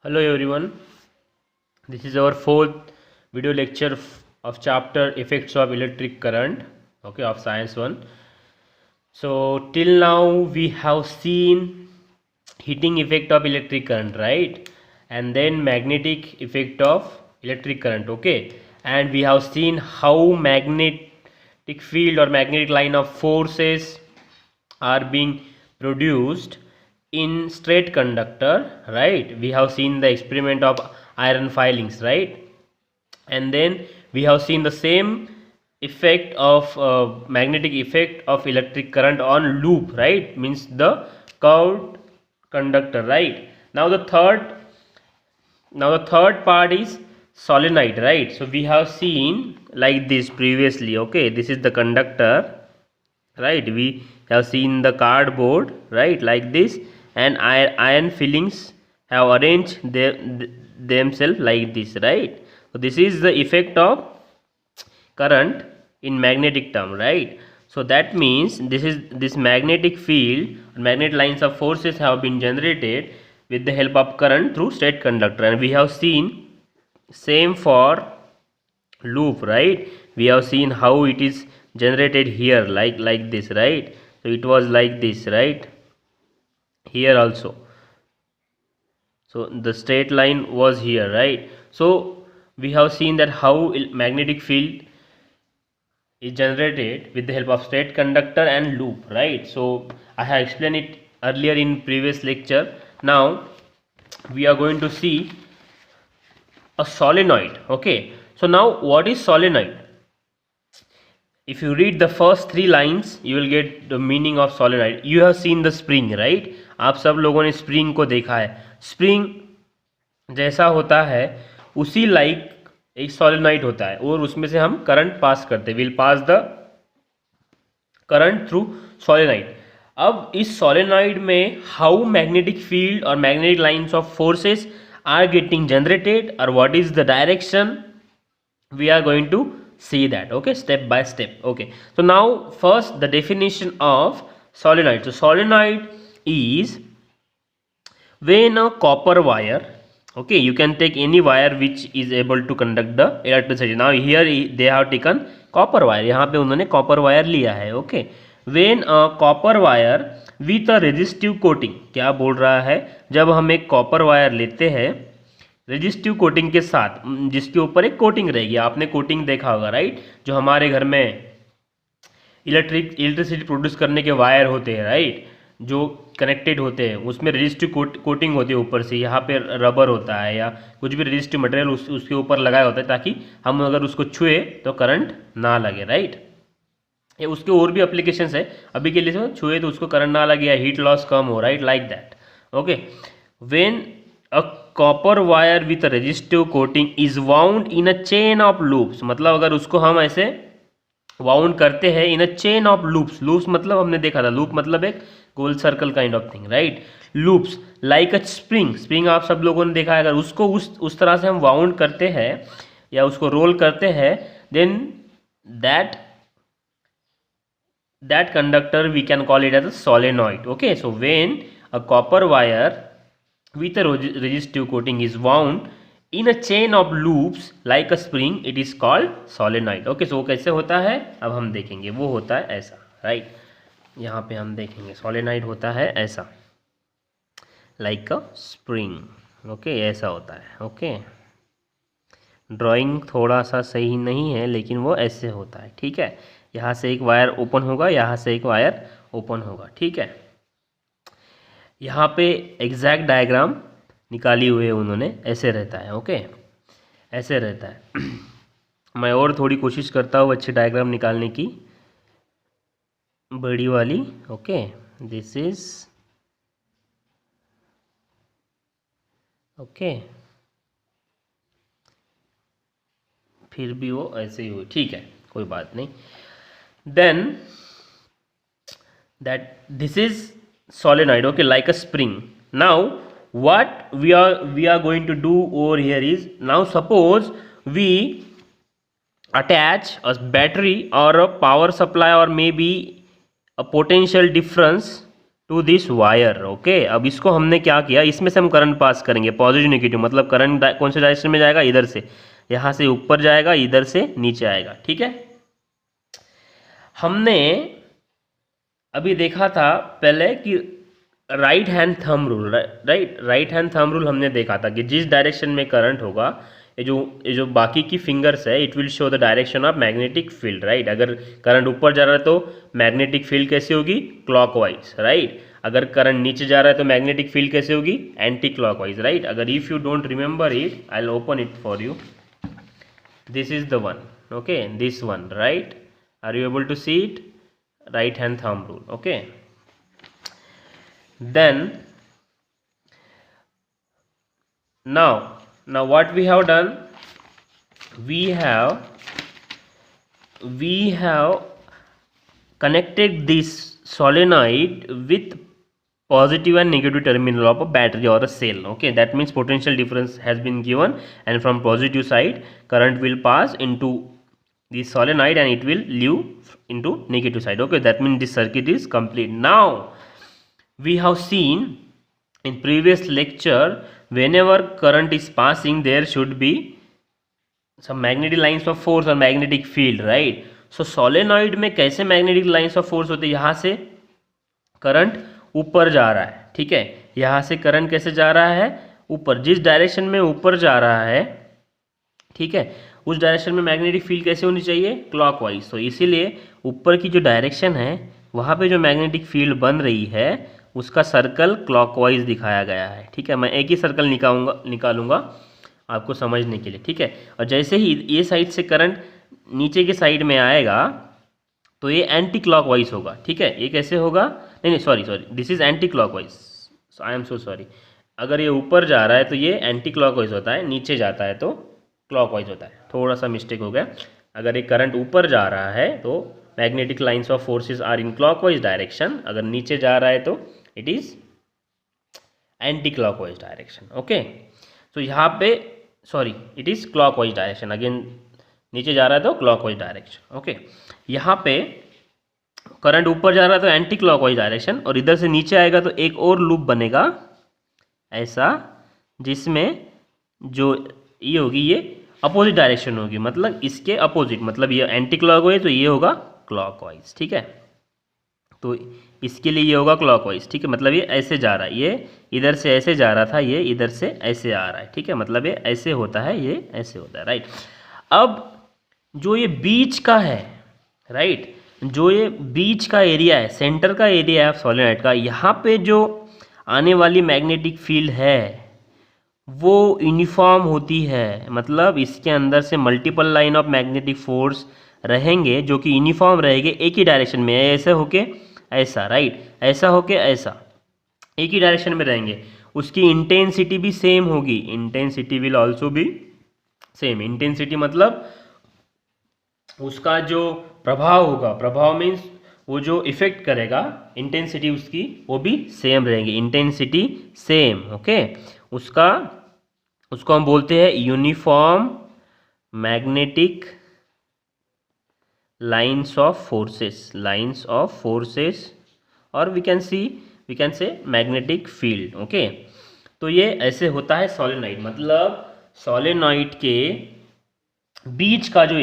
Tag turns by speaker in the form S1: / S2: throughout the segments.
S1: Hello everyone, this is our fourth video lecture of chapter effects of electric current, okay, of science 1. So till now we have seen heating effect of electric current, right? And then magnetic effect of electric current, okay? And we have seen how magnetic field or magnetic line of forces are being produced in straight conductor, right? We have seen the experiment of iron filings, right? And then we have seen the same effect of magnetic effect of electric current on loop, right? Means the curved conductor, right? Now the third part is solenoid, right? So we have seen like this previously, okay? This is the conductor, right? We have seen the cardboard, right, like this, and iron fillings have arranged themselves like this, right? So this is the effect of current in magnetic term, right? So that means this magnetic field, magnetic lines of forces have been generated with the help of current through straight conductor, and we have seen same for loop, right? We have seen how it is generated here, like this, right? So it was like this, right? Here also, so the straight line was here, right? So we have seen that how magnetic field is generated with the help of straight conductor and loop, right? So I have explained it earlier in previous lecture. Now we are going to see a solenoid, okay? So now what is solenoid? If you read the first three lines you will get the meaning of solenoid. You have seen the spring, right? आप सब लोगों ने spring को देखा है. Spring जैसा होता है उसी लाइक एक सोलेनॉइड होता है और उसमें से हम करंट पास करते हैं. Will pass the current through solenoid. अब इस सोलेनॉइड में हाउ मैग्नेटिक फील्ड और magnetic lines of forces are getting generated और what is the direction, we are going to see that, okay, step by step. Okay, so now first the definition of solenoid. So solenoid is when a copper wire, okay, you can take any wire which is able to conduct the electricity. Now here they have taken copper wire, यहाँ पे उन्होंने copper wire लिया है, okay. When a copper wire with a resistive coating, क्या बोल रहा है, जब हम एक copper wire लेते हैं रेजिस्टिव कोटिंग के साथ, जिसके ऊपर एक कोटिंग रहेगी. आपने कोटिंग देखा होगा, राइट? जो हमारे घर में इलेक्ट्रिसिटी प्रोड्यूस करने के वायर होते हैं, राइट, जो कनेक्टेड होते हैं, उसमें रेजिस्टिव कोटिंग होती है ऊपर से. यहाँ पे रबर होता है या कुछ भी रेजिस्टिव मटेरियल उसके ऊपर लगाया होता है ताकि हम अगर उसको छुए तो करंट ना लगे, राइट? ये उसके और भी एप्लीकेशंस है. अभी के लिए छुए तो उसको करंट ना लगे या हीट लॉस कम हो, right, like that. Okay, when a copper wire with resistive coating is wound in a chain of loops, मतलब अगर उसको हम ऐसे वाउंड करते हैं in a chain of loops. Loops मतलब हमने देखा था, लूप मतलब एक गोल circle kind of thing, right? Loops like a spring. Spring आप सब लोगों ने देखा है. अगर उसको उस तरह से हम वाउंड करते हैं या उसको रोल करते हैं, then that conductor we can call it as a solenoid. Okay, so when a copper wire with a resistive coating is wound in a chain of loops like a spring, it is called solenoid. Okay, so कैसे होता है अब हम देखेंगे. वो होता है ऐसा, राइट? यहाँ पे हम देखेंगे solenoid होता है ऐसा, like a spring. ओके, ऐसा होता है. ओके, ड्राइंग थोड़ा सा सही नहीं है लेकिन वो ऐसे होता है, ठीक है? यहाँ से एक वायर ओपन होगा, यहाँ से एक वायर ओपन होगा, ठीक है? यहाँ पे एग्जैक्ट डायग्राम निकाली हुई है उन्होंने, ऐसे रहता है. ओके, ऐसे रहता है. मैं और थोड़ी कोशिश करता हूँ अच्छी डायग्राम निकालने की, बड़ी वाली. ओके, दिस इज ओके, फिर भी वो ऐसे ही हुई, ठीक है, कोई बात नहीं. Then that this is solenoid, okay, like a spring. Now what we are going to do over here is, now suppose we attach a battery or a power supply or maybe a potential difference to this wire. Okay, अब इसको हमने क्या किया, इसमें से हम current pass करेंगे positive negative, मतलब करंट कौन से डायरेक्शन में जाएगा, इधर से, यहाँ से ऊपर जाएगा, इधर से नीचे आएगा। ठीक है, हमने अभी देखा था पहले कि right hand thumb rule, right hand thumb rule हमने देखा था कि जिस डायरेक्शन में करंट होगा, ये जो बाकी की फिंगर्स है, it will show the direction of magnetic field, right. अगर करंट ऊपर जा रहा है तो मैग्नेटिक फील्ड कैसे होगी, क्लॉकवाइज, राइट। अगर करंट नीचे जा रहा है तो मैग्नेटिक फील्ड कैसे होगी, एंटी क्लॉकवाइज, राइट। अगर if you don't remember it, I will open it for you, this is the one, okay, this one, right. Are you able to see it, right hand thumb rule, okay। Then now what we have done, we have connected this solenoid with positive and negative terminal of a battery or a cell, okay। That means potential difference has been given, and from positive side current will pass into the solenoid and it will leave into negative side, okay। That means this circuit is complete. Now we have seen in previous lecture, whenever current is passing there should be some magnetic lines of force or magnetic field, right। So solenoid में कैसे magnetic lines of force होते हैं, यहाँ से current ऊपर जा रहा है, ठीक है, यहाँ से करंट कैसे जा रहा है, ऊपर, जिस डायरेक्शन में ऊपर जा रहा है, ठीक है, उस डायरेक्शन में मैग्नेटिक फील्ड कैसे होनी चाहिए, क्लॉकवाइज। तो इसीलिए ऊपर की जो डायरेक्शन है वहाँ पे जो मैग्नेटिक फील्ड बन रही है उसका सर्कल क्लॉकवाइज दिखाया गया है, ठीक है। मैं एक ही सर्कल निकालूंगा आपको समझने के लिए, ठीक है। और जैसे ही ये साइड से करंट नीचे के साइड में आएगा तो ये एंटी क्लॉकवाइज होगा, ठीक है। ये कैसे होगा, नहीं sorry, this is anti clockwise, I am so sorry. अगर ये ऊपर जा रहा है तो ये एंटी क्लॉकवाइज होता है, नीचे जाता है तो क्लॉकवाइज होता है, थोड़ा सा मिस्टेक हो गया। अगर ये करंट ऊपर जा रहा है तो magnetic lines of forces are in clockwise direction, अगर नीचे जा रहा है तो it is anti clockwise direction, okay. तो यहाँ पे sorry, it is clockwise direction, again नीचे जा रहा है तो क्लॉकवाइज डायरेक्शन, ओके। यहाँ पे करंट ऊपर जा रहा है तो एंटी क्लॉकवाइज डायरेक्शन, और इधर से नीचे आएगा तो एक और लूप बनेगा ऐसा, जिसमें जो ये होगी, ये अपोजिट डायरेक्शन होगी, मतलब इसके अपोजिट, मतलब ये एंटी क्लॉकवाइज तो ये होगा क्लॉकवाइज, ठीक है। तो इसके लिए ये होगा क्लॉकवाइज, ठीक है, मतलब ये ऐसे जा रहा है, ये इधर से ऐसे जा रहा था, ये इधर से ऐसे आ रहा है, ठीक है, मतलब ये ऐसे होता है, ये ऐसे होता है, राइट। अब जो ये बीच का है, राइट, जो ये बीच का एरिया है, सेंटर का एरिया है सोलेनोइड का, यहाँ पे जो आने वाली मैग्नेटिक फील्ड है वो यूनिफॉर्म होती है, मतलब इसके अंदर से multiple line of magnetic force रहेंगे जो कि यूनिफॉर्म रहेंगे, एक ही डायरेक्शन में, ऐसे होके ऐसा, राइट, ऐसा होके ऐसा, एक ही डायरेक्शन में रहेंगे। उसकी इंटेंसिटी भी सेम होगी, intensity will also be same. Intensity मतलब उसका जो प्रभाव होगा, प्रभाव मीन्स वो जो इफेक्ट करेगा, इंटेंसिटी उसकी वो भी सेम रहेगी, इंटेंसिटी सेम, ओके। उसको हम बोलते हैं uniform magnetic lines of forces, और we can say magnetic field, okay. तो ये ऐसे होता है सोलेनोइड, मतलब सोलेनोइड के बीच का जो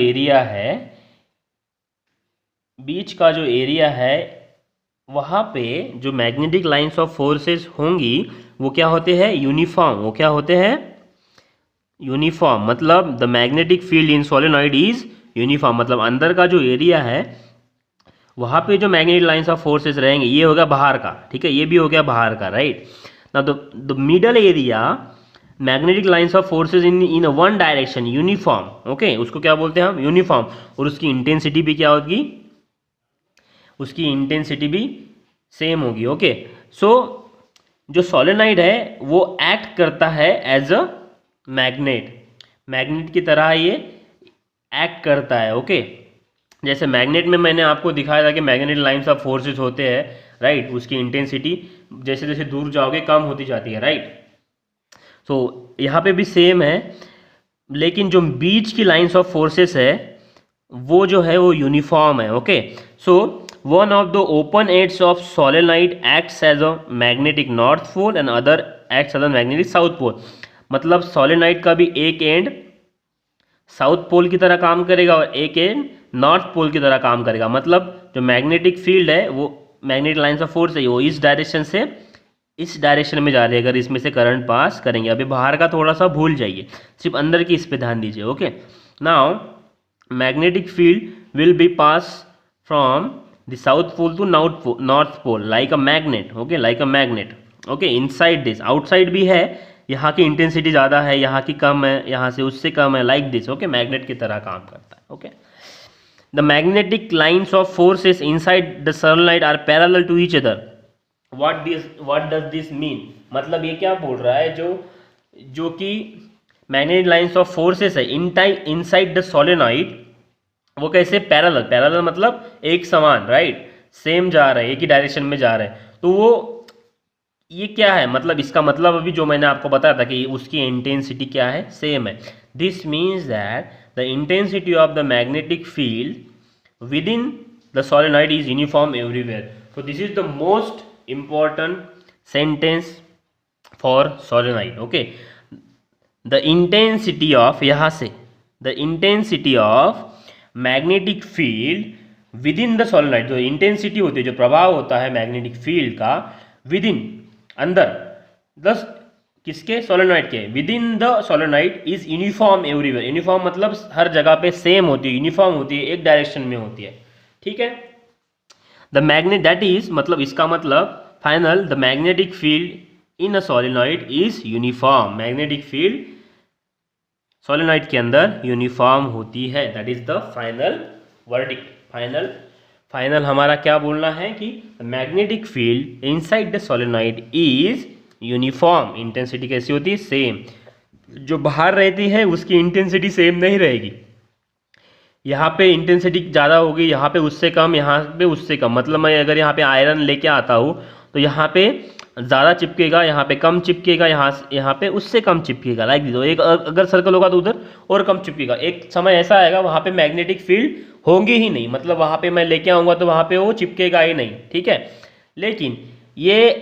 S1: एरिया है, वहाँ पे जो मैग्नेटिक लाइंस ऑफ फोर्सेस होंगी वो क्या होते हैं, यूनिफॉर्म। वो क्या होते हैं, यूनिफॉर्म, मतलब the magnetic field in solenoid is uniform, मतलब अंदर का जो एरिया है वहाँ पे जो मैग्नेटिक लाइंस ऑफ फोर्सेस रहेंगे, ये हो गया बाहर का, ठीक है, ये भी हो गया बाहर का, right. Now the middle area magnetic lines of forces in one direction uniform, okay, उसको क्या बोलते हैं हम, यूनिफॉर्म। और उसकी इंटेंसिटी भी क्या होगी, उसकी इंटेंसिटी भी सेम होगी, ओके। सो जो सोलेनोइड है वो एक्ट करता है एज अ मैग्नेट की तरह ये एक्ट करता है, ओके। जैसे मैग्नेट में मैंने आपको दिखाया था कि मैग्नेटिक लाइंस ऑफ फोर्सेस होते हैं, राइट, उसकी इंटेंसिटी जैसे जैसे दूर जाओगे कम होती जाती है, राइट। सो यहाँ पे भी सेम है, लेकिन जो बीच की लाइंस ऑफ फोर्सेस है वो जो है वो यूनिफॉर्म है, okay. So one of the open ends of solenoid acts as a magnetic north pole and other acts as a magnetic south pole. मतलब सोलेनॉइड का भी एक एंड साउथ पोल की तरह काम करेगा और एक एंड नॉर्थ पोल की तरह काम करेगा। मतलब जो मैग्नेटिक फील्ड है वो मैग्नेटिक लाइन्स ऑफ फोर्स है वो इस डायरेक्शन से इस डायरेक्शन में जा रही है अगर इसमें से करंट पास करेंगे। अभी बाहर का थोड़ा सा भूल जाइए, सिर्फ अंदर की इस पे ध्यान दीजिए। Okay, now magnetic field will be pass from the south pole to north pole like a magnet. Okay, like a magnet. Okay, inside this, outside भी है, यहाँ की इंटेंसिटी ज़्यादा है, यहाँ की कम है, यहाँ से उससे कम है, लाइक दिस। ओके, मैग्नेट की तरह काम करता है। Okay, the magnetic lines of forces inside the solenoid are parallel to each other. What does this mean? मतलब ये क्या बोल रहा है, जो कि मैग्नेटिक लाइन्स ऑफ फोर्सेस है इनसाइड द सोलेनॉइड वो कैसे पैरेलल मतलब एक समान, राइट, सेम जा रहे हैं, एक ही डायरेक्शन में जा रहे हैं। तो वो ये क्या है, मतलब इसका मतलब अभी जो मैंने आपको बताया था कि उसकी इंटेंसिटी क्या है, सेम है। This means that the intensity of the magnetic field within the solenoid is uniform everywhere. तो this is the most important sentence for solenoid. Okay, the intensity of, यहाँ से the intensity of magnetic field within the solenoid, जो intensity होती है, जो प्रभाव होता है मैग्नेटिक फील्ड का within, अंदर, दस किसके, सोलेनॉइड के, within the solenoid is uniform everywhere। Uniform मतलब हर जगह पे सेम होती है, यूनिफॉर्म होती है, एक डायरेक्शन में होती है। ठीक है, द मैग्नेट दैट इज, मतलब इसका मतलब final, the magnetic field in a solenoid is uniform. Magnetic field solenoid के अंदर यूनिफॉर्म होती है, that is the final verdict. Final हमारा क्या बोलना है कि magnetic field inside the solenoid is uniform. Intensity कैसी होती है, सेम। जो बाहर रहती है उसकी इंटेंसिटी सेम नहीं रहेगी, यहाँ पे इंटेंसिटी ज़्यादा होगी, यहाँ पे उससे कम, यहाँ पे उससे कम। मतलब मैं अगर यहाँ पे आयरन लेके आता हूँ तो यहाँ पे ज़्यादा चिपकेगा, यहाँ पे कम चिपकेगा, यहाँ पे उससे कम चिपकेगा, लाइक दिस। एक अगर सर्कल होगा तो उधर और कम चिपकेगा। एक समय ऐसा आएगा वहाँ पे मैग्नेटिक फील्ड होंगे ही नहीं, मतलब वहाँ पे मैं लेके आऊँगा तो वहाँ पे वो चिपकेगा ही नहीं। ठीक है, लेकिन ये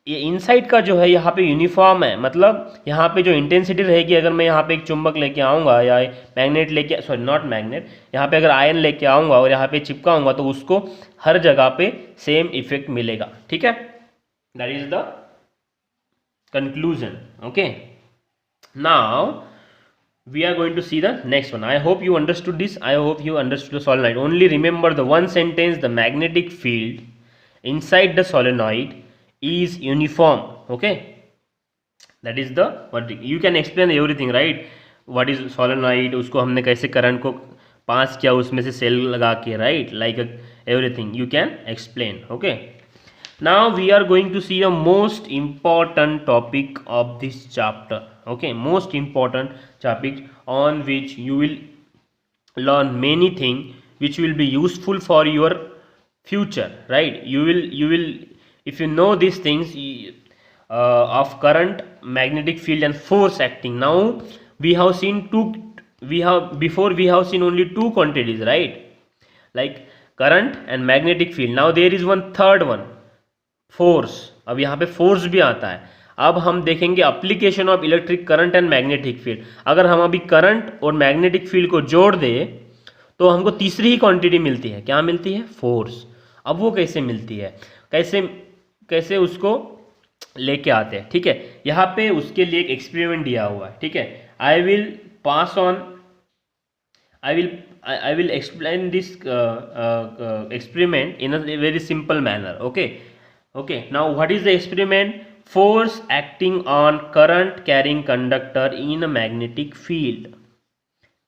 S1: इनसाइड का जो है यहाँ पे यूनिफॉर्म है। मतलब यहाँ पे जो इंटेंसिटी रहेगी, अगर मैं यहाँ पे एक चुंबक लेके आऊँगा या मैग्नेट लेके, सॉरी नॉट मैग्नेट, यहाँ पे अगर आयन लेके आऊँगा और यहाँ पे चिपकाऊँगा तो उसको हर जगह पे सेम इफेक्ट मिलेगा। ठीक है, that is the conclusion. Okay, now we are going to see the next one. I hope you understood this. I hope you understood the solenoid. Only remember the one sentence: the magnetic field inside the solenoid is uniform. Okay, that is the what you can explain everything, right? What is solenoid, उसको हमने कैसे current को पास किया उसमें से cell लगा के, right? Like everything you can explain. Okay, now we are going to see a most important topic of this chapter. Okay, most important topic on which you will learn many things which will be useful for your future, right? You will if you know these things of current, magnetic field and force acting. Now we have seen we have seen only two quantities, right? Like current and magnetic field. Now there is one third one, force. अब यहाँ पे force भी आता है। अब हम देखेंगे application of electric current and magnetic field. अगर हम अभी करंट और मैग्नेटिक फील्ड को जोड़ दें तो हमको तीसरी ही क्वांटिटी मिलती है। क्या मिलती है? फोर्स। अब वो कैसे मिलती है, कैसे उसको लेके आते हैं? ठीक है, यहाँ पे उसके लिए एक एक्सपेरिमेंट दिया हुआ है। ठीक है, I will explain this experiment in a very simple manner. Okay, now what is the experiment? Force acting on current carrying conductor in a magnetic field.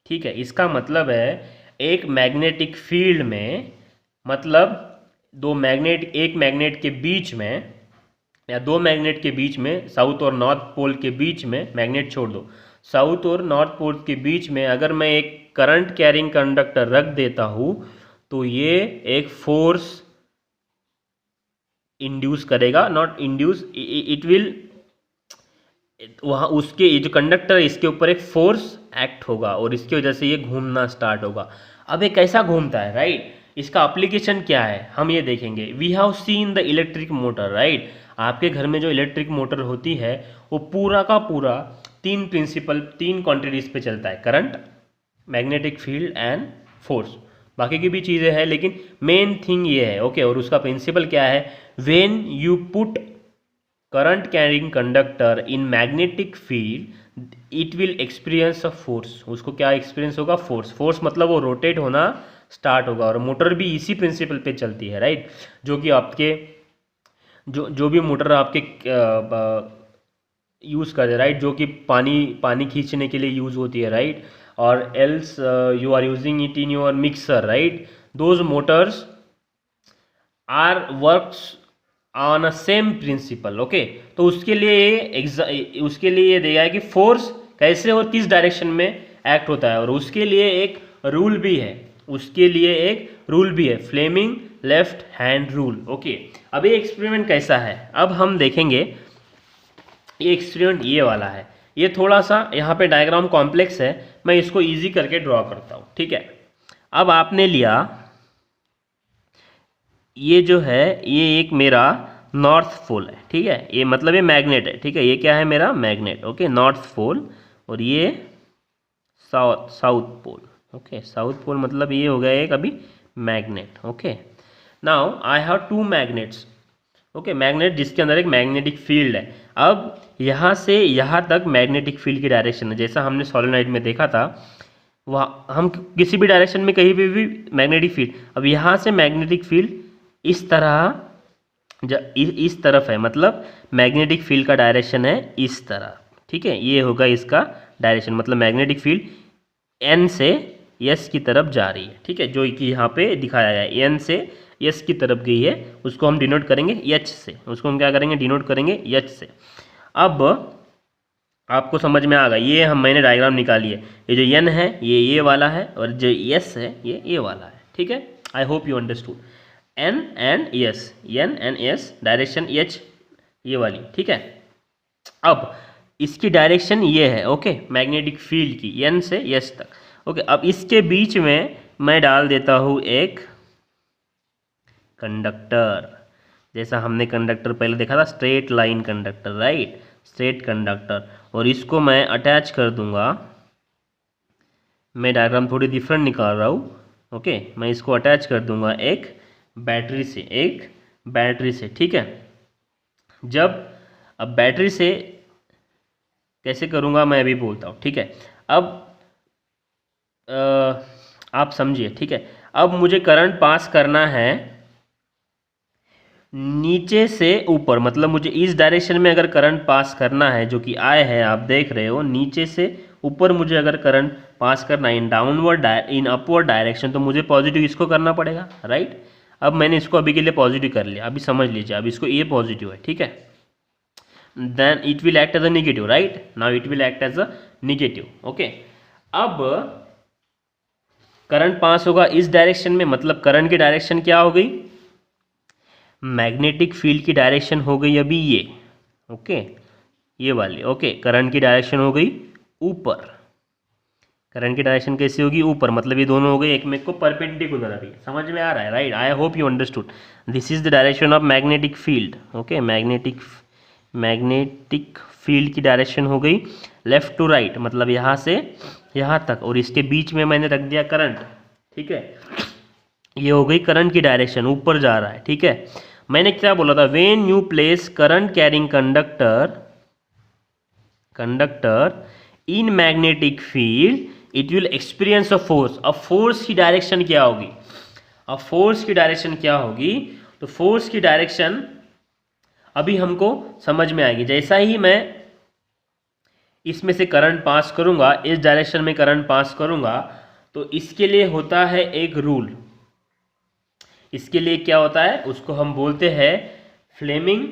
S1: ठीक है, इसका मतलब है एक मैग्नेटिक फील्ड में, मतलब एक मैग्नेट के बीच में या दो मैग्नेट के बीच में, साउथ और नॉर्थ पोल के बीच में, मैग्नेट छोड़ दो, साउथ और नॉर्थ पोल के बीच में अगर मैं एक करंट कैरिंग कंडक्टर रख देता हूँ तो ये एक फोर्स इंड्यूस करेगा, नॉट इंड्यूस, इट विल, वहाँ उसके ये जो कंडक्टर है इसके ऊपर एक फोर्स एक्ट होगा और इसकी वजह से ये घूमना स्टार्ट होगा. अब ये कैसा घूमता है, राइट? इसका एप्लीकेशन क्या है हम ये देखेंगे। We have seen the electric motor, right. आपके घर में जो इलेक्ट्रिक मोटर होती है वो पूरा का पूरा तीन क्वांटिटीज पे चलता है, current, magnetic field and force. बाकी की भी चीज़ें हैं लेकिन मेन थिंग ये है, ओके। और उसका प्रिंसिपल क्या है, when you put current carrying conductor in magnetic field it will experience a force. उसको क्या एक्सपीरियंस होगा, फोर्स मतलब वो रोटेट होना स्टार्ट होगा। और मोटर भी इसी प्रिंसिपल पे चलती है, राइट। जो कि आपके जो भी मोटर आपके यूज़ करते हैं, राइट, जो कि पानी खींचने के लिए यूज़ होती है, राइट। और else you are using it in your mixer, right. Those motors are works on a same principle, okay. तो उसके लिए ये देगा कि फोर्स कैसे और किस डायरेक्शन में एक्ट होता है। और उसके लिए एक रूल भी है, Fleming left hand rule, okay. अब ये एक्सपेरिमेंट कैसा है, अब हम देखेंगे। ये एक्सपेरिमेंट ये वाला है, ये थोड़ा सा यहाँ पे डायग्राम कॉम्प्लेक्स है, मैं इसको इजी करके ड्रॉ करता हूँ, ठीक है। अब आपने लिया, ये जो है ये एक मेरा नॉर्थ पोल है, ठीक है। ये मतलब ये मैग्नेट है, ठीक है। ये क्या है, मेरा मैग्नेट, ओके, नॉर्थ पोल। और ये south pole, okay. South pole मतलब ये हो गया एक अभी magnet, okay. Now I have two magnets, okay. Magnet जिसके अंदर एक मैग्नेटिक फील्ड है। अब यहाँ से यहाँ तक मैग्नेटिक फील्ड की डायरेक्शन है, जैसा हमने सोलेनॉइड में देखा था। वहाँ हम किसी भी डायरेक्शन में कहीं पे भी मैग्नेटिक फील्ड, अब यहाँ से मैग्नेटिक फील्ड इस तरह इस तरफ है, मतलब मैग्नेटिक फील्ड का डायरेक्शन है इस तरह, ठीक है। ये होगा इसका डायरेक्शन, मतलब मैग्नेटिक फील्ड एन से एस की तरफ जा रही है, ठीक है। जो कि यहाँ पे दिखाया गया है एन से एस की तरफ गई है, उसको हम डिनोट करेंगे एच से। उसको हम क्या करेंगे, डिनोट करेंगे एच से। अब आपको समझ में आ गया, ये मैंने डायग्राम निकाली है। ये जो एन है ये वाला है, और जो एस है ये वाला है, ठीक है। I hope you understood. N and S, direction H ये वाली, ठीक है। अब इसकी डायरेक्शन ये है, ओके, मैग्नेटिक फील्ड की, एन से एस तक, ओके। अब इसके बीच में मैं डाल देता हूँ एक कंडक्टर, जैसा हमने कंडक्टर पहले देखा था, straight line conductor, right, straight conductor. और इसको मैं अटैच कर दूंगा, मैं डायग्राम थोड़ी डिफरेंट निकाल रहा हूँ, ओके। मैं इसको अटैच कर दूंगा एक बैटरी से, ठीक है। अब बैटरी से कैसे करूँगा मैं अभी बोलता हूँ, ठीक है। अब आप समझिए, ठीक है। अब मुझे करंट पास करना है नीचे से ऊपर, मतलब मुझे इस डायरेक्शन में अगर करंट पास करना है, जो कि आई है, आप देख रहे हो, नीचे से ऊपर मुझे अगर करंट पास करना है इन अपवर्ड डायरेक्शन, तो मुझे पॉजिटिव इसको करना पड़ेगा, राइट। अब मैंने इसको अभी के लिए पॉजिटिव कर लिया, अभी समझ लीजिए, अब इसको ये पॉजिटिव है, ठीक है। Then it will act as a negative, right. Now it will act as a negative, okay. अब करंट पास होगा इस डायरेक्शन में, मतलब करंट की डायरेक्शन क्या हो गई, मैग्नेटिक फील्ड की डायरेक्शन हो गई अभी ये, ओके, ये वाली, ओके। करंट की डायरेक्शन हो गई ऊपर, करंट की डायरेक्शन कैसी होगी, ऊपर, मतलब ये दोनों हो गए एक में को परपेंडिकुलर। अभी समझ में आ रहा है, right. I hope you understood. This is the direction of magnetic field, okay. Magnetic field की डायरेक्शन हो गई लेफ्ट टू राइट, मतलब यहाँ से यहाँ तक, और इसके बीच में मैंने रख दिया करंट, ठीक है। ये हो गई करंट की डायरेक्शन, ऊपर जा रहा है, ठीक है। मैंने क्या बोला था, when you place current carrying conductor in magnetic field it will experience a force. अब फोर्स की डायरेक्शन क्या होगी, तो फोर्स की डायरेक्शन अभी हमको समझ में आएगी। जैसा ही मैं इसमें से करंट पास करूंगा, इस डायरेक्शन में करंट पास करूंगा, तो इसके लिए होता है एक रूल। इसके लिए क्या होता है, उसको हम बोलते हैं फ्लेमिंग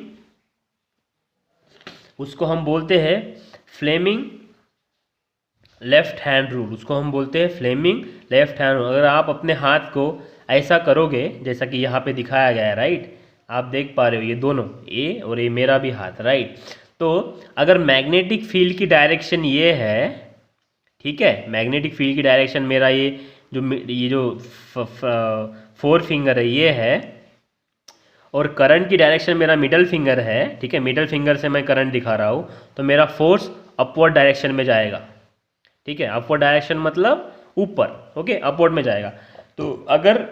S1: लेफ्ट हैंड रूल। अगर आप अपने हाथ को ऐसा करोगे, जैसा कि यहाँ पे दिखाया गया है, राइट, आप देख पा रहे हो ये दोनों, ये और ये मेरा भी हाथ, राइट। तो अगर मैग्नेटिक फील्ड की डायरेक्शन ये है, ठीक है, मैग्नेटिक फील्ड की डायरेक्शन मेरा ये जो फोर फिंगर है ये है, और करंट की डायरेक्शन मेरा मिडल फिंगर है, ठीक है, मिडल फिंगर से मैं करंट दिखा रहा हूँ, तो मेरा फोर्स अपवर्ड डायरेक्शन में जाएगा, ठीक है, अपवर्ड डायरेक्शन मतलब ऊपर, ओके, अपवर्ड में जाएगा। तो अगर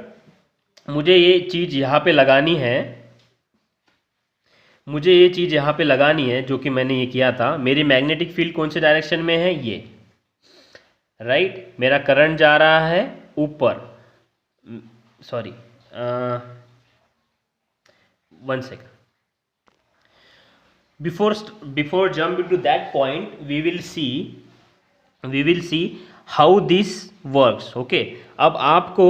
S1: मुझे ये चीज़ यहाँ पे लगानी है, मुझे ये चीज़ यहाँ पे लगानी है जो कि मैंने ये किया था, मेरी मैग्नेटिक फील्ड कौन से डायरेक्शन में है, ये राइट, मेरा करंट जा रहा है ऊपर, sorry, 1 second, before jump into that point we will see how this works, okay। अब आपको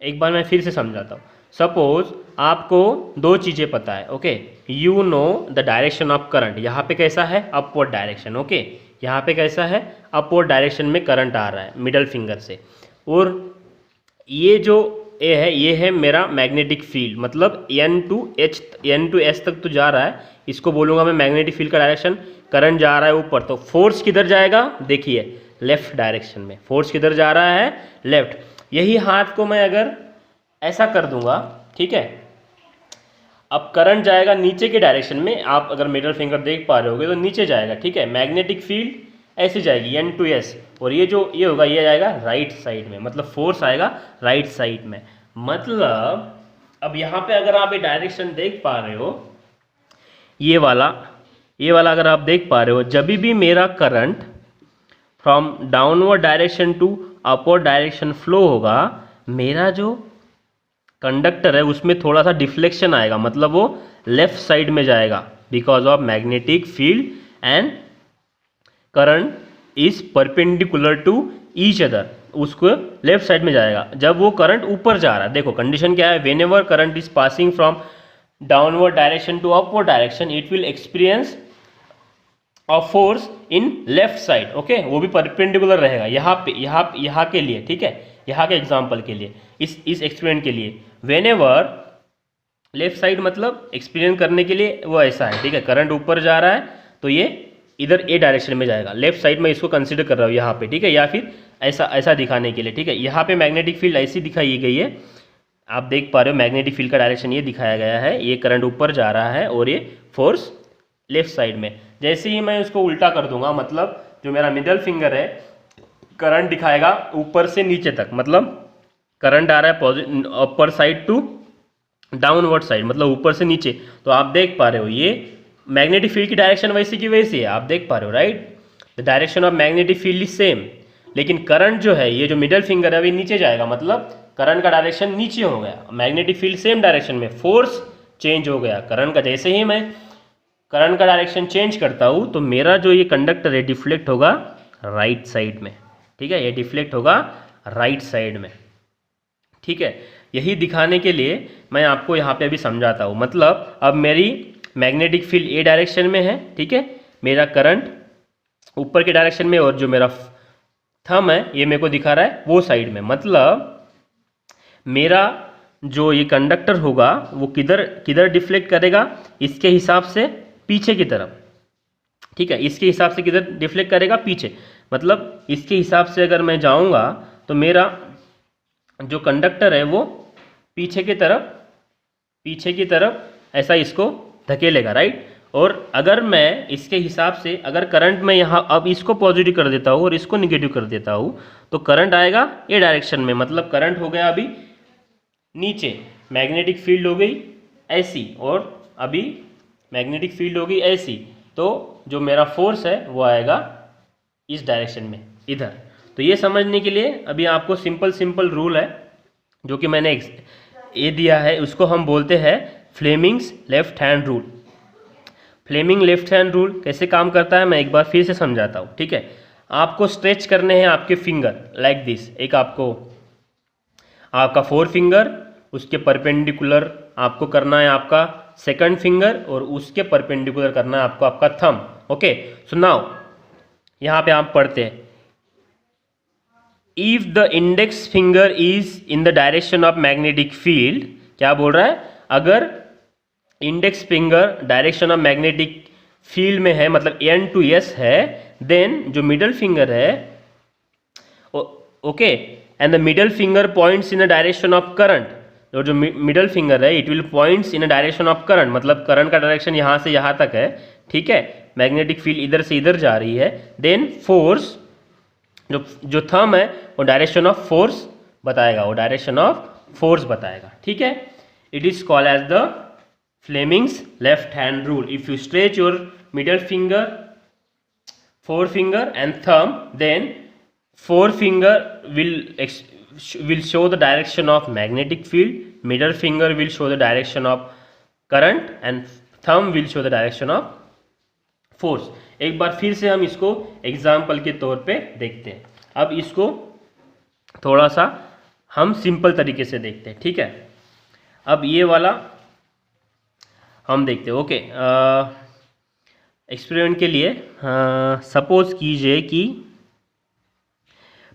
S1: एक बार मैं फिर से समझाता हूँ। सपोज आपको दो चीज़ें पता है, okay, you know the direction of current, यहाँ पे कैसा है अपवर्ड डायरेक्शन, ओके, यहाँ पे कैसा है अपवर्ड डायरेक्शन में करंट आ रहा है मिडल फिंगर से, और ये जो ए है ये है मेरा मैग्नेटिक फील्ड, मतलब N to S तक तो जा रहा है, इसको बोलूँगा मैं मैग्नेटिक फील्ड का डायरेक्शन, करंट जा रहा है ऊपर, तो फोर्स किधर जाएगा, देखिए लेफ्ट डायरेक्शन में, फोर्स किधर जा रहा है लेफ्ट। यही हाथ को मैं अगर ऐसा कर दूंगा, ठीक है, अब करंट जाएगा नीचे के डायरेक्शन में, आप अगर मिडल फिंगर देख पा रहे होगे तो नीचे जाएगा, ठीक है, मैग्नेटिक फील्ड ऐसे जाएगी N to S, और ये जो ये होगा ये जाएगा राइट साइड में, मतलब फोर्स आएगा राइट साइड में। मतलब अब यहाँ पे अगर आप ये डायरेक्शन देख पा रहे हो, ये वाला अगर आप देख पा रहे हो, जब भी मेरा current from downward direction to upward direction flow होगा, मेरा जो कंडक्टर है उसमें थोड़ा सा डिफ्लेक्शन आएगा, मतलब वो लेफ्ट साइड में जाएगा, because of magnetic field and current is perpendicular to each other, उसको लेफ्ट साइड में जाएगा। जब वो करंट ऊपर जा रहा है, देखो कंडीशन क्या है, whenever current is passing from downward direction to upward direction, it will experience of force in left side, okay, वो भी परपेंडिकुलर रहेगा यहाँ के लिए, ठीक है, यहाँ के एग्जाम्पल के लिए, इस एक्सपेरिमेंट के लिए, वेन एवर लेफ्ट साइड मतलब एक्सपीरियंस करने के लिए वो ऐसा है, ठीक है, करंट ऊपर जा रहा है तो ये इधर ए डायरेक्शन में जाएगा, लेफ्ट साइड में इसको कंसीडर कर रहा हूँ यहाँ पे, ठीक है, या फिर ऐसा दिखाने के लिए, ठीक है, यहाँ पे मैग्नेटिक फील्ड ऐसी दिखाई गई है, आप देख पा रहे हो मैग्नेटिक फील्ड का डायरेक्शन ये दिखाया गया है, ये करंट ऊपर जा रहा है और ये फोर्स लेफ्ट साइड में। जैसे ही मैं उसको उल्टा कर दूंगा, मतलब जो मेरा मिडल फिंगर है करंट दिखाएगा ऊपर से नीचे तक, मतलब करंट आ रहा है upper side to downward side, मतलब ऊपर से नीचे, तो आप देख पा रहे हो ये मैग्नेटिक फील्ड की डायरेक्शन वैसी की वैसी है, आप देख पा रहे हो right, the direction of magnetic field is same, लेकिन करंट जो है ये जो मिडल फिंगर है अभी नीचे जाएगा, मतलब करंट का डायरेक्शन नीचे हो गया, मैग्नेटिक फील्ड सेम डायरेक्शन में, फोर्स चेंज हो गया करंट का। जैसे ही मैं करंट का डायरेक्शन चेंज करता हूँ तो मेरा जो ये कंडक्टर है डिफ्लेक्ट होगा राइट साइड में, ठीक है, ये डिफ्लेक्ट होगा राइट साइड में, ठीक है। यही दिखाने के लिए मैं आपको यहाँ पे अभी समझाता हूँ, मतलब अब मेरी मैग्नेटिक फील्ड ए डायरेक्शन में है, ठीक है, मेरा करंट ऊपर के डायरेक्शन में, और जो मेरा थंब है ये मेरे को दिखा रहा है वो साइड में, मतलब मेरा जो ये कंडक्टर होगा वो किधर डिफ्लेक्ट करेगा, इसके हिसाब से पीछे की तरफ, ठीक है, इसके हिसाब से किधर डिफ्लेक्ट करेगा पीछे, मतलब इसके हिसाब से अगर मैं जाऊंगा तो मेरा जो कंडक्टर है वो पीछे की तरफ ऐसा इसको धकेलेगा राइट। और अगर मैं इसके हिसाब से अगर करंट में यहाँ अब इसको पॉजिटिव कर देता हूँ और इसको निगेटिव कर देता हूँ तो करंट आएगा ये डायरेक्शन में, मतलब करंट हो गया अभी नीचे, मैग्नेटिक फील्ड हो गई ऐसी और अभी मैग्नेटिक फील्ड होगी ऐसी, तो जो मेरा फोर्स है वो आएगा इस डायरेक्शन में इधर। तो ये समझने के लिए अभी आपको सिंपल रूल है जो कि मैंने ये दिया है, उसको हम बोलते हैं Fleming's left hand rule. Fleming left hand rule कैसे काम करता है मैं एक बार फिर से समझाता हूँ, ठीक है। आपको स्ट्रेच करने हैं आपके फिंगर लाइक दिस, एक आपका फोर फिंगर, उसके परपेंडिकुलर आपको करना है आपका सेकंड फिंगर, और उसके परपेंडिकुलर करना है आपको आपका थंब, ओके। सो नाउ यहाँ पे आप पढ़ते हैं, if the index finger is in the direction of magnetic field, क्या बोल रहा है, अगर index finger direction of magnetic field में है, मतलब N to S है, देन जो मिडल फिंगर है okay and the middle finger points in the direction of current, और जो मिडल फिंगर है it will points in the direction of current, मतलब करंट का डायरेक्शन यहाँ से यहाँ तक है, ठीक है, मैग्नेटिक फील्ड इधर से इधर जा रही है, देन फोर्स जो थंब है वो डायरेक्शन ऑफ फोर्स बताएगा, वो डायरेक्शन ऑफ फोर्स बताएगा, ठीक है। It is called as the Fleming's left hand rule. If you stretch your middle finger, forefinger and thumb, then forefinger will show the direction of magnetic field, middle finger will show the direction of current and thumb will show the direction of force। एक बार फिर से हम इसको example के तौर पे देखते हैं। अब इसको थोड़ा सा हम सिंपल तरीके से देखते हैं, ठीक है। अब ये वाला हम देखते हैं, ओके। एक्सपेरिमेंट के लिए सपोज कीजिए कि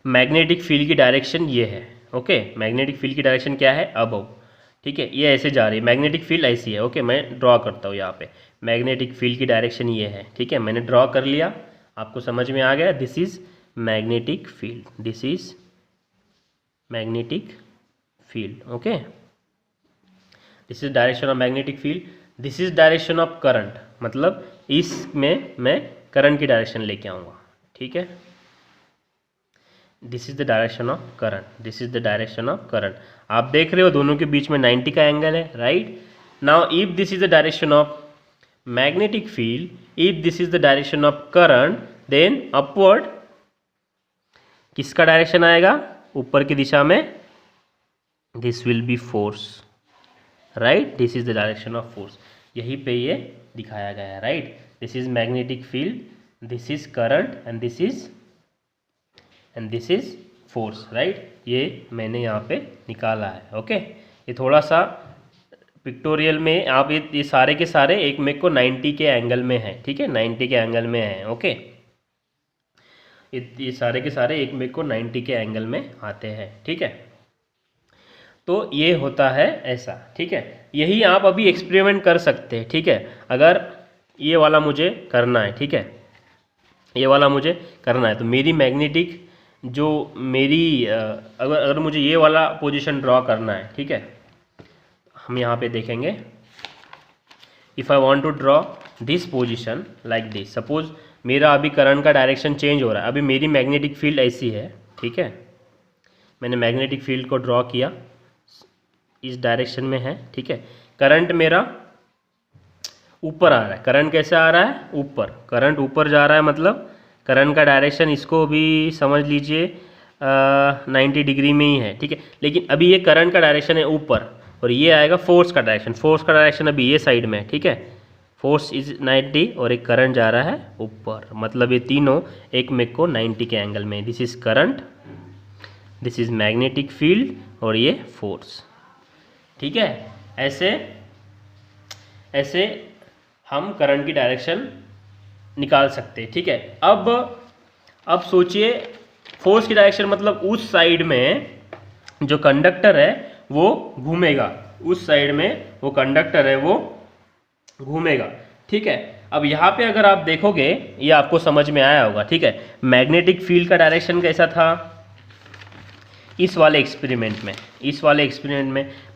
S1: मैग्नेटिक फील्ड की डायरेक्शन ये है, ओके। मैग्नेटिक फील्ड की डायरेक्शन क्या है, अबव, ठीक है, ये ऐसे जा रही है, मैग्नेटिक फील्ड ऐसी है, ओके। मैं ड्रॉ करता हूँ यहाँ पे, मैग्नेटिक फील्ड की डायरेक्शन ये है, ठीक है, मैंने ड्रॉ कर लिया, आपको समझ में आ गया। This is magnetic field, this is magnetic field, okay. This is direction of magnetic field, this is direction of current, मतलब इसमें मैं करंट की डायरेक्शन लेके आऊँगा, ठीक है। This is the direction of current, this is the direction of current. आप देख रहे हो दोनों के बीच में 90 का एंगल है, right. Now if this is the direction of magnetic field, if this is the direction of current, then upward किसका डायरेक्शन आएगा, ऊपर की दिशा में, this will be force, right. This is the direction of force, यहीं पे ये दिखाया गया है, right. This is magnetic field, this is current and this is force, right. ये मैंने यहाँ पे निकाला है, ओके। ये थोड़ा सा पिक्टोरियल में आप ये सारे के सारे एक में को 90 के एंगल में है, ठीक है, 90 के एंगल में है, ओके। ये सारे के सारे एक में को 90 के एंगल में आते हैं, ठीक है। तो ये होता है ऐसा, ठीक है। यही आप अभी एक्सपेरिमेंट कर सकते हैं, ठीक है। अगर ये वाला मुझे करना है, ठीक है, ये वाला मुझे करना है, तो मेरी मैग्नेटिक जो मेरी अगर मुझे ये वाला पोजीशन ड्रॉ करना है, ठीक है, हम यहाँ पे देखेंगे। If I want to draw this position like this, suppose मेरा अभी करंट का डायरेक्शन चेंज हो रहा है, अभी मेरी मैग्नेटिक फील्ड ऐसी है, ठीक है, मैंने मैग्नेटिक फील्ड को ड्रॉ किया, इस डायरेक्शन में है, ठीक है। करंट मेरा ऊपर आ रहा है, करंट कैसे आ रहा है, ऊपर, करंट ऊपर जा रहा है, मतलब करंट का डायरेक्शन इसको भी समझ लीजिए 90 डिग्री में ही है, ठीक है। लेकिन अभी ये करंट का डायरेक्शन है ऊपर, और ये आएगा फोर्स का डायरेक्शन, फोर्स का डायरेक्शन अभी ये साइड में है, ठीक है। फोर्स इज 90 और एक करंट जा रहा है ऊपर, मतलब ये तीनों एक में को 90 के एंगल में। This is current, this is magnetic field और ये फोर्स, ठीक है। ऐसे हम करंट की डायरेक्शन निकाल सकते हैं, ठीक है। अब सोचिए फोर्स की डायरेक्शन, मतलब उस साइड में जो कंडक्टर है वो घूमेगा, उस साइड में वो कंडक्टर है वो घूमेगा, ठीक है। अब यहाँ पे अगर आप देखोगे, ये आपको समझ में आया होगा, ठीक है। मैग्नेटिक फील्ड का डायरेक्शन कैसा था इस वाले एक्सपेरिमेंट में,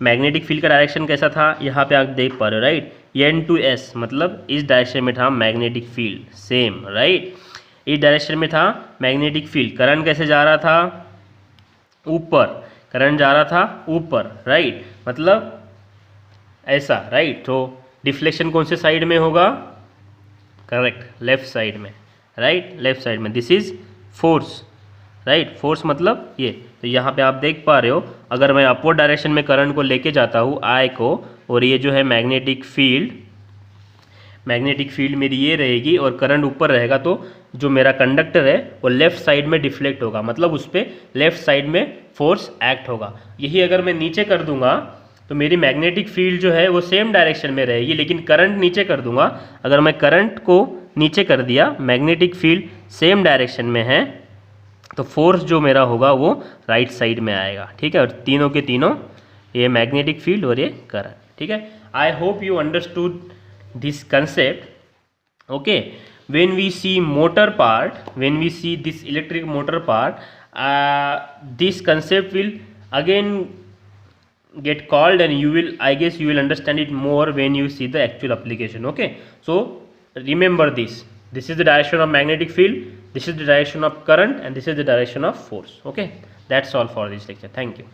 S1: मैग्नेटिक फील्ड का डायरेक्शन कैसा था, यहाँ पे आप देख पा रहे हो, राइट। N to S, मतलब इस डायरेक्शन में था मैग्नेटिक फील्ड, सेम, राइट। इस डायरेक्शन में था मैग्नेटिक फील्ड, करंट कैसे जा रहा था, ऊपर, करंट जा रहा था ऊपर, राइट, मतलब ऐसा, राइट। तो डिफ्लेक्शन कौन से साइड में होगा, करेक्ट, लेफ्ट साइड में, राइट, लेफ्ट साइड में। This is force, right, force मतलब ये। तो यहाँ पे आप देख पा रहे हो, अगर मैं अपवर्ड डायरेक्शन में करंट को लेके जाता हूँ I को, और ये जो है मैग्नेटिक फील्ड मेरी ये रहेगी और करंट ऊपर रहेगा, तो जो मेरा कंडक्टर है वो लेफ़्ट साइड में डिफ्लेक्ट होगा, मतलब उस पर लेफ़्ट साइड में फोर्स एक्ट होगा। यही अगर मैं नीचे कर दूंगा तो मेरी मैग्नेटिक फील्ड जो है वो सेम डायरेक्शन में रहेगी, लेकिन करंट नीचे कर दूंगा, अगर मैं करंट को नीचे कर दिया, मैग्नेटिक फील्ड सेम डायरेक्शन में है, तो फोर्स जो मेरा होगा वो राइट साइड में आएगा, ठीक है। और तीनों के तीनों, ये मैग्नेटिक फील्ड और ये करंट, ठीक है। I hope you understood this concept, okay. when we see motor part, when we see this electric motor part, this concept will again get called, and you will, I guess you will understand it more when you see the actual application. Okay, so remember this is the direction of magnetic field, this is the direction of current, and this is the direction of force. Okay, that's all for this lecture. Thank you.